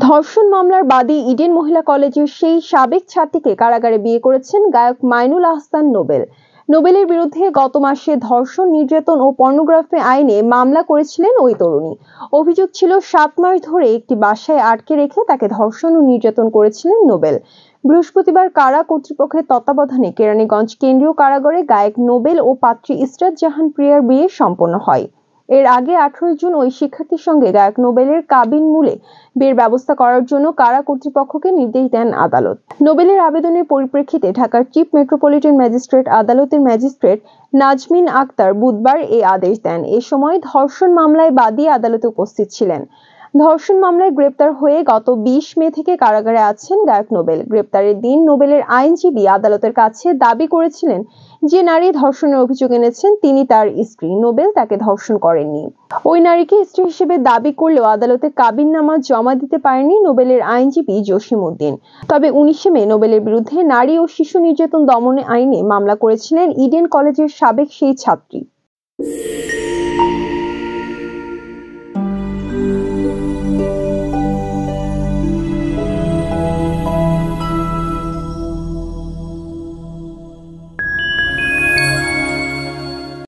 ধর্ষণ মামলার বাদী ইডেন মহিলা কলেজের সেই সাবেক ছাত্রীকে কারাগারে বিয়ে করেছেন গায়ক মাইনুল আহসান নোবেল। নোবেলের বিরুদ্ধে গত মাসে ধর্ষণ, নির্যাতন ও পর্নোগ্রাফি আইনে মামলা করেছিলেন ওই তরুণী। অভিযোগ ছিল 7 মাস ধরে একটি বাসায় আটকে রেখে তাকে ধর্ষণ ও নির্যাতন করেছিলেন নোবেল। বৃহস্পতিবার কারা কর্তৃপক্ষের তত্ত্বাবধানে কেরানীগঞ্জ কেন্দ্রীয় কারাগারে গায়ক নোবেল ও পাত্রী ইসরাত জাহান প্রিয়ার বিয়ে সম্পন্ন হয়। এর আগে 18 জুন ওই শিক্ষার্থীর সঙ্গে গায়ক নোবেলের কাবিন মূলে বিয়ের ব্যবস্থা করার জন্য কারা কর্তৃপক্ষকে নির্দেশ দেন আদালত। নোবেলের আবেদনের পরিপ্রেক্ষিতে ঢাকার চিফ মেট্রোপলিটন ম্যাজিস্ট্রেট আদালতের ম্যাজিস্ট্রেট নাজমিন আক্তার বুধবার এই আদেশ দেন। এ সময় ধর্ষণ মামলায় বাদী আদালতে উপস্থিত ছিলেন। ধর্ষণ মামলায় গ্রেপ্তার হয়ে গত 20 মে থেকে কারাগারে আছেন গায়ক নোবেল। গ্রেপ্তারের দিন নোবেলের আইনজীবী আদালতের কাছে দাবি করেছিলেন যে নারী ধর্ষণের অভিযোগ এনেছেন তিনি তার স্ত্রী, নোবেল তাকে ধর্ষণ করেননি। ওই নারীকে স্ত্রী হিসেবে দাবি করলেও আদালতে কাবিননামা জমা দিতে পারেনি নোবেলের আইনজীবী জসিম উদ্দিন। তবে 19 মে নোবেলের বিরুদ্ধে নারী ও শিশু নির্যাতন দমন আইনে মামলা করেছিলেন ইডেন কলেজের সাবেক সেই ছাত্রী।